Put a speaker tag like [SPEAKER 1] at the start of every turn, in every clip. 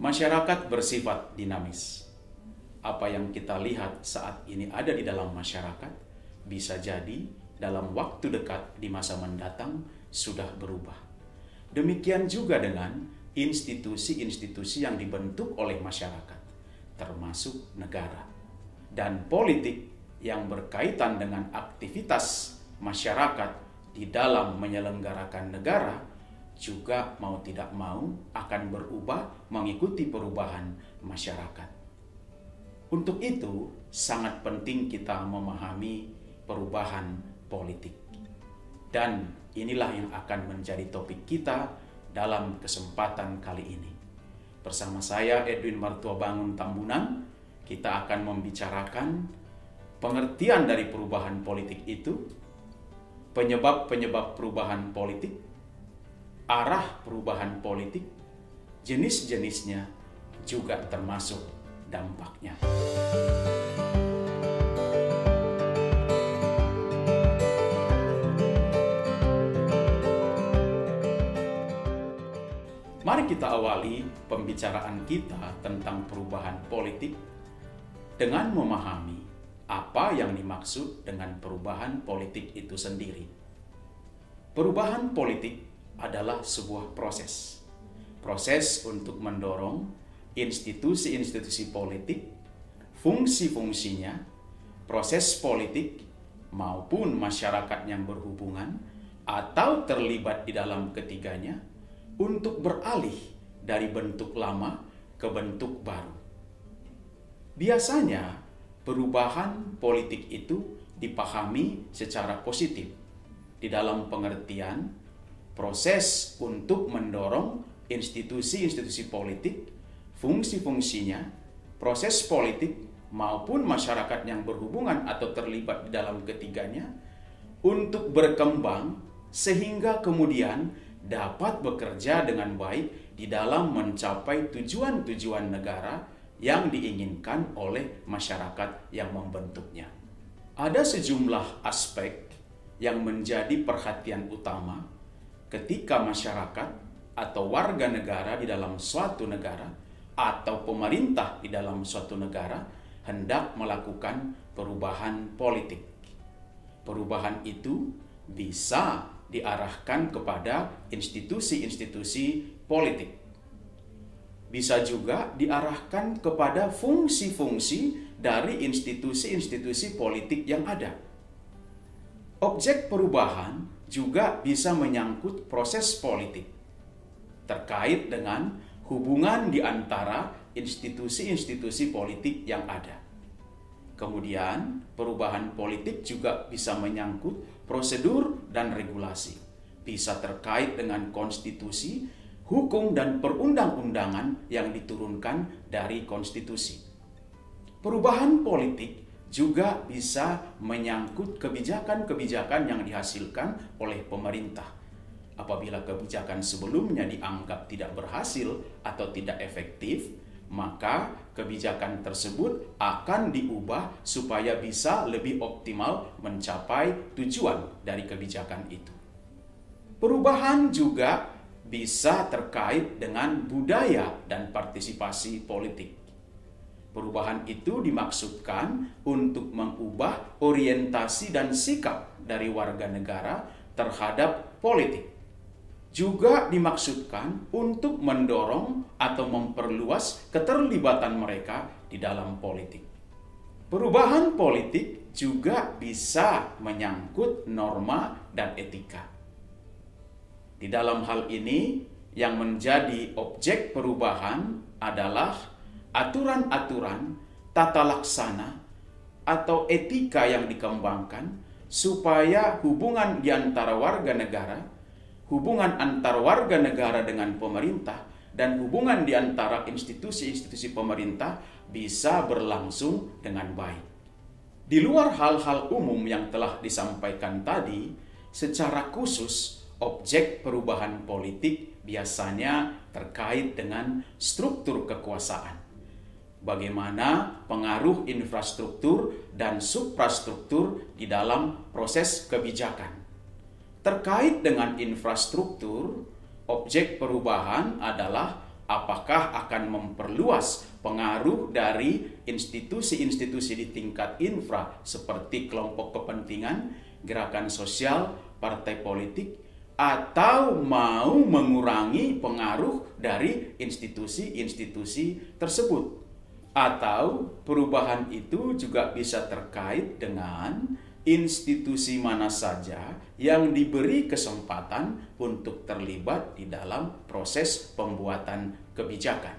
[SPEAKER 1] Masyarakat bersifat dinamis. Apa yang kita lihat saat ini ada di dalam masyarakat bisa jadi dalam waktu dekat di masa mendatang sudah berubah. Demikian juga dengan institusi-institusi yang dibentuk oleh masyarakat, termasuk negara. Dan politik yang berkaitan dengan aktivitas masyarakat di dalam menyelenggarakan negara juga mau tidak mau akan berubah mengikuti perubahan masyarakat. Untuk itu, sangat penting kita memahami perubahan politik. Dan inilah yang akan menjadi topik kita dalam kesempatan kali ini. Bersama saya Edwin Martuabangun Tambunan, kita akan membicarakan pengertian dari perubahan politik itu, penyebab-penyebab perubahan politik, arah perubahan politik, jenis-jenisnya, juga termasuk dampaknya. Mari kita awali pembicaraan kita tentang perubahan politik dengan memahami apa yang dimaksud dengan perubahan politik itu sendiri. Perubahan politik adalah sebuah proses. Proses untuk mendorong institusi-institusi politik, fungsi-fungsinya, proses politik maupun masyarakat yang berhubungan atau terlibat di dalam ketiganya untuk beralih dari bentuk lama ke bentuk baru. Biasanya perubahan politik itu dipahami secara positif di dalam pengertian proses untuk mendorong institusi-institusi politik, fungsi-fungsinya, proses politik maupun masyarakat yang berhubungan atau terlibat di dalam ketiganya untuk berkembang sehingga kemudian dapat bekerja dengan baik di dalam mencapai tujuan-tujuan negara yang diinginkan oleh masyarakat yang membentuknya. Ada sejumlah aspek yang menjadi perhatian utama ketika masyarakat atau warga negara di dalam suatu negara atau pemerintah di dalam suatu negara hendak melakukan perubahan politik. Perubahan itu bisa diarahkan kepada institusi-institusi politik. Bisa juga diarahkan kepada fungsi-fungsi dari institusi-institusi politik yang ada. Objek perubahan juga bisa menyangkut proses politik terkait dengan hubungan di antara institusi-institusi politik yang ada. Kemudian, perubahan politik juga bisa menyangkut prosedur dan regulasi. Bisa terkait dengan konstitusi, hukum dan perundang-undangan yang diturunkan dari konstitusi. Perubahan politik juga bisa menyangkut kebijakan-kebijakan yang dihasilkan oleh pemerintah. Apabila kebijakan sebelumnya dianggap tidak berhasil atau tidak efektif, maka kebijakan tersebut akan diubah supaya bisa lebih optimal mencapai tujuan dari kebijakan itu. Perubahan juga bisa terkait dengan budaya dan partisipasi politik. Perubahan itu dimaksudkan untuk mengubah orientasi dan sikap dari warga negara terhadap politik. Juga dimaksudkan untuk mendorong atau memperluas keterlibatan mereka di dalam politik. Perubahan politik juga bisa menyangkut norma dan etika. Di dalam hal ini, yang menjadi objek perubahan adalah aturan-aturan, tata laksana, atau etika yang dikembangkan supaya hubungan di antara warga negara, hubungan antar warga negara dengan pemerintah, dan hubungan di antara institusi-institusi pemerintah bisa berlangsung dengan baik. Di luar hal-hal umum yang telah disampaikan tadi, secara khusus objek perubahan politik biasanya terkait dengan struktur kekuasaan. Bagaimana pengaruh infrastruktur dan suprastruktur di dalam proses kebijakan. Terkait dengan infrastruktur, objek perubahan adalah apakah akan memperluas pengaruh dari institusi-institusi di tingkat infra seperti kelompok kepentingan, gerakan sosial, partai politik, atau mau mengurangi pengaruh dari institusi-institusi tersebut. Atau perubahan itu juga bisa terkait dengan institusi mana saja yang diberi kesempatan untuk terlibat di dalam proses pembuatan kebijakan.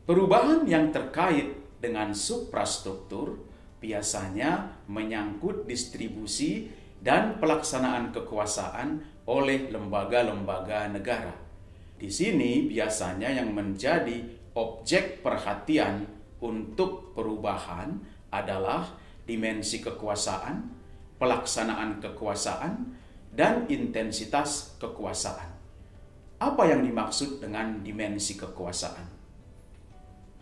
[SPEAKER 1] Perubahan yang terkait dengan suprastruktur biasanya menyangkut distribusi dan pelaksanaan kekuasaan oleh lembaga-lembaga negara. Di sini biasanya yang menjadi objek perhatian untuk perubahan adalah dimensi kekuasaan, pelaksanaan kekuasaan, dan intensitas kekuasaan. Apa yang dimaksud dengan dimensi kekuasaan?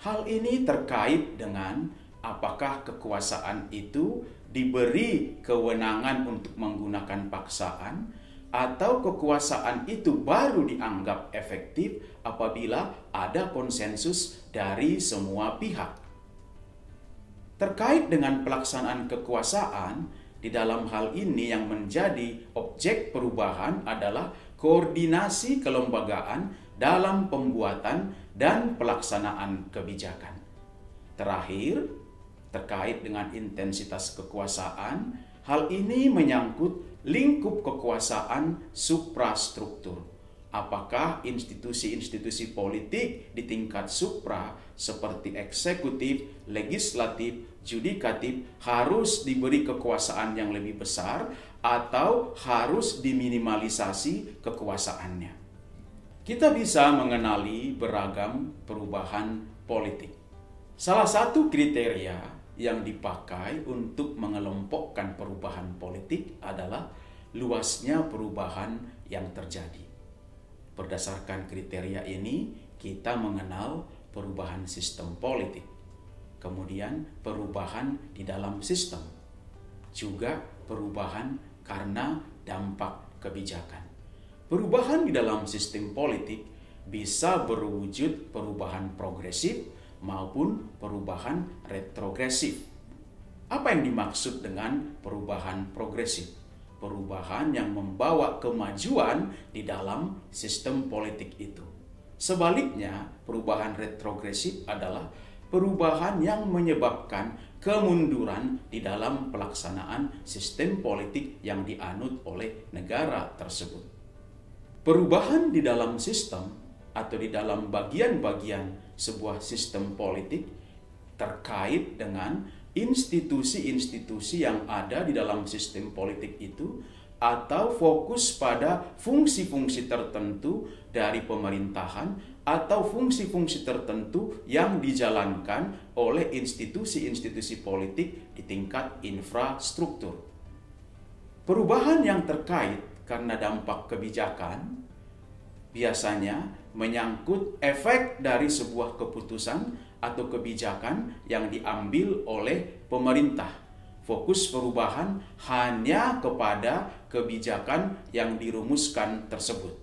[SPEAKER 1] Hal ini terkait dengan apakah kekuasaan itu diberi kewenangan untuk menggunakan paksaan, atau kekuasaan itu baru dianggap efektif apabila ada konsensus dari semua pihak. Terkait dengan pelaksanaan kekuasaan, di dalam hal ini yang menjadi objek perubahan adalah koordinasi kelembagaan dalam pembuatan dan pelaksanaan kebijakan. Terakhir, terkait dengan intensitas kekuasaan, hal ini menyangkut lingkup kekuasaan suprastruktur. Apakah institusi-institusi politik di tingkat supra seperti eksekutif, legislatif, yudikatif harus diberi kekuasaan yang lebih besar atau harus diminimalisasi kekuasaannya? Kita bisa mengenali beragam perubahan politik. Salah satu kriteria yang dipakai untuk mengelompokkan perubahan politik adalah luasnya perubahan yang terjadi. Berdasarkan kriteria ini, kita mengenal perubahan sistem politik, kemudian perubahan di dalam sistem, juga perubahan karena dampak kebijakan. Perubahan di dalam sistem politik bisa berwujud perubahan progresif maupun perubahan retrogresif. Apa yang dimaksud dengan perubahan progresif? Perubahan yang membawa kemajuan di dalam sistem politik itu. Sebaliknya, perubahan retrogresif adalah perubahan yang menyebabkan kemunduran di dalam pelaksanaan sistem politik yang dianut oleh negara tersebut. Perubahan di dalam sistem atau di dalam bagian-bagian sebuah sistem politik terkait dengan institusi-institusi yang ada di dalam sistem politik itu, atau fokus pada fungsi-fungsi tertentu dari pemerintahan atau fungsi-fungsi tertentu yang dijalankan oleh institusi-institusi politik di tingkat infrastruktur. Perubahan yang terkait karena dampak kebijakan biasanya menyangkut efek dari sebuah keputusan atau kebijakan yang diambil oleh pemerintah. Fokus perubahan hanya kepada kebijakan yang dirumuskan tersebut.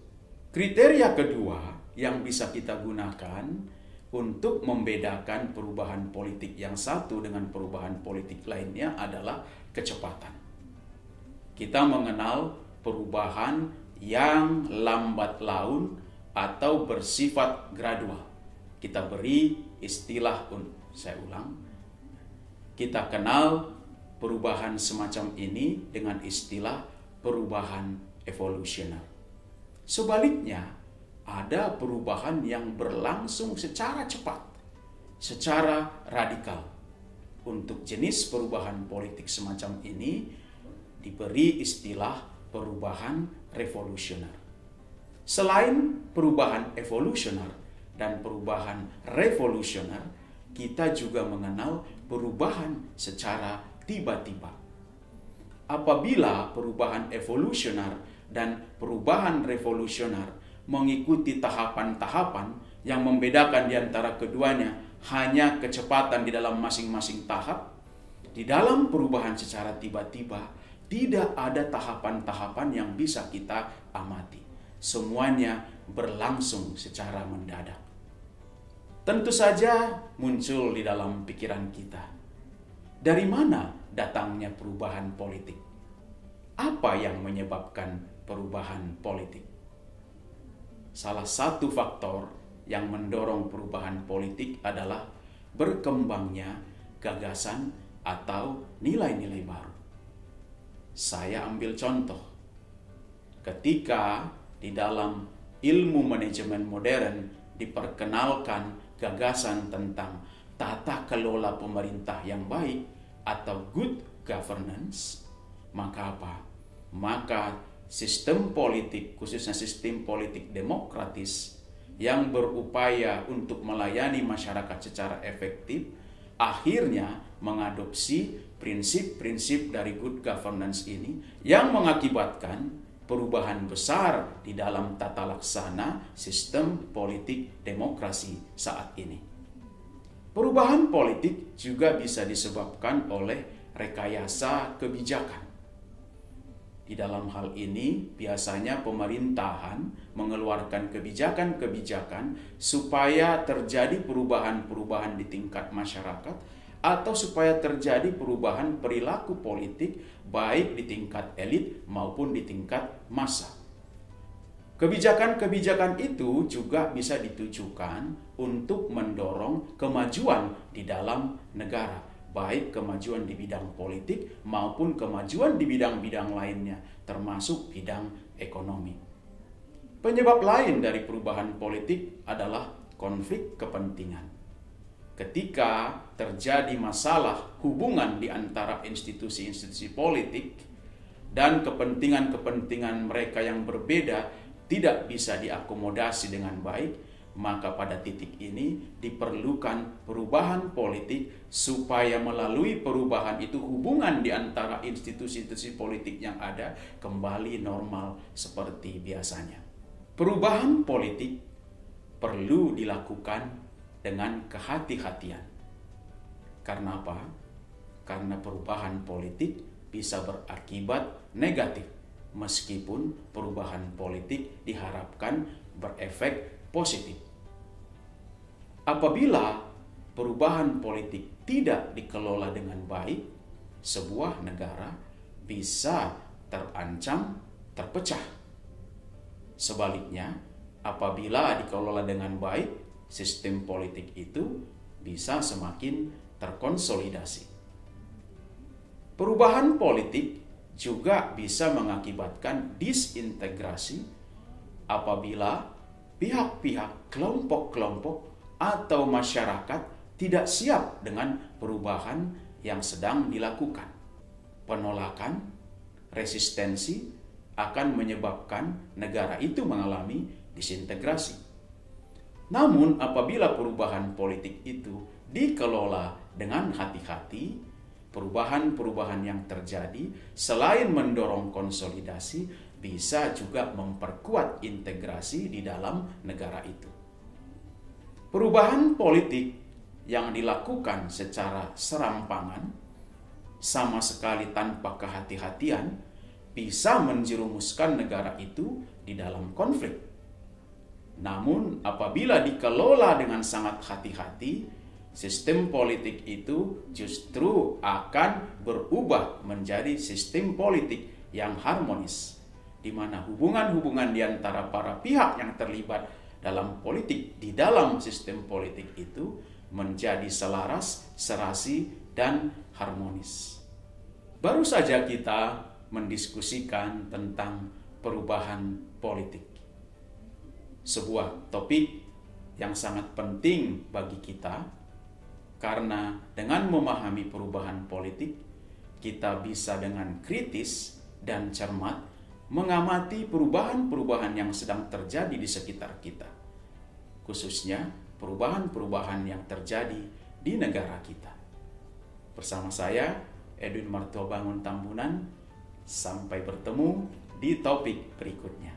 [SPEAKER 1] Kriteria kedua yang bisa kita gunakan untuk membedakan perubahan politik yang satu dengan perubahan politik lainnya adalah kecepatan. Kita mengenal perubahan yang lambat laun atau bersifat gradual. Kita beri istilah, kita kenal perubahan semacam ini dengan istilah perubahan evolusioner. Sebaliknya, ada perubahan yang berlangsung secara cepat, secara radikal. Untuk jenis perubahan politik semacam ini diberi istilah perubahan revolusioner. Selain perubahan evolusioner dan perubahan revolusioner, kita juga mengenal perubahan secara tiba-tiba. Apabila perubahan evolusioner dan perubahan revolusioner mengikuti tahapan-tahapan yang membedakan di antara keduanya hanya kecepatan di dalam masing-masing tahap, di dalam perubahan secara tiba-tiba tidak ada tahapan-tahapan yang bisa kita amati. Semuanya berlangsung secara mendadak. tentu saja muncul di dalam pikiran kita. Dari mana datangnya perubahan politik? Apa yang menyebabkan perubahan politik? Salah satu faktor yang mendorong perubahan politik adalah berkembangnya gagasan atau nilai-nilai baru. Saya ambil contoh. Ketika di dalam ilmu manajemen modern diperkenalkan gagasan tentang tata kelola pemerintah yang baik atau good governance, maka apa? Maka sistem politik, khususnya sistem politik demokratis yang berupaya untuk melayani masyarakat secara efektif, akhirnya mengadopsi prinsip-prinsip dari good governance ini yang mengakibatkan perubahan besar di dalam tata laksana sistem politik demokrasi saat ini. Perubahan politik juga bisa disebabkan oleh rekayasa kebijakan. Di dalam hal ini, biasanya pemerintahan mengeluarkan kebijakan-kebijakan supaya terjadi perubahan-perubahan di tingkat masyarakat atau supaya terjadi perubahan perilaku politik baik di tingkat elit maupun di tingkat massa. Kebijakan-kebijakan itu juga bisa ditujukan untuk mendorong kemajuan di dalam negara, baik kemajuan di bidang politik maupun kemajuan di bidang-bidang lainnya, termasuk bidang ekonomi. Penyebab lain dari perubahan politik adalah konflik kepentingan. Ketika terjadi masalah hubungan di antara institusi-institusi politik dan kepentingan-kepentingan mereka yang berbeda tidak bisa diakomodasi dengan baik, maka pada titik ini diperlukan perubahan politik supaya melalui perubahan itu hubungan di antara institusi-institusi politik yang ada kembali normal seperti biasanya. Perubahan politik perlu dilakukan dengan kehati-hatian. Karena apa? Karena perubahan politik bisa berakibat negatif, meskipun perubahan politik diharapkan berefek positif. Apabila perubahan politik tidak dikelola dengan baik, sebuah negara bisa terancam terpecah. Sebaliknya, apabila dikelola dengan baik, sistem politik itu bisa semakin terkonsolidasi. Perubahan politik juga bisa mengakibatkan disintegrasi apabila pihak-pihak, kelompok-kelompok atau masyarakat tidak siap dengan perubahan yang sedang dilakukan. Penolakan, resistensi akan menyebabkan negara itu mengalami disintegrasi. Namun apabila perubahan politik itu dikelola dengan hati-hati, perubahan-perubahan yang terjadi selain mendorong konsolidasi bisa juga memperkuat integrasi di dalam negara itu. Perubahan politik yang dilakukan secara serampangan, sama sekali tanpa kehati-hatian, bisa menjerumuskan negara itu di dalam konflik. Namun apabila dikelola dengan sangat hati-hati, sistem politik itu justru akan berubah menjadi sistem politik yang harmonis, di mana hubungan-hubungan di antara para pihak yang terlibat dalam politik di dalam sistem politik itu menjadi selaras, serasi, dan harmonis. Baru saja kita mendiskusikan tentang perubahan politik. Sebuah topik yang sangat penting bagi kita, karena dengan memahami perubahan politik, kita bisa dengan kritis dan cermat mengamati perubahan-perubahan yang sedang terjadi di sekitar kita, khususnya perubahan-perubahan yang terjadi di negara kita. Bersama saya, Edwin Martobangun Tambunan, sampai bertemu di topik berikutnya.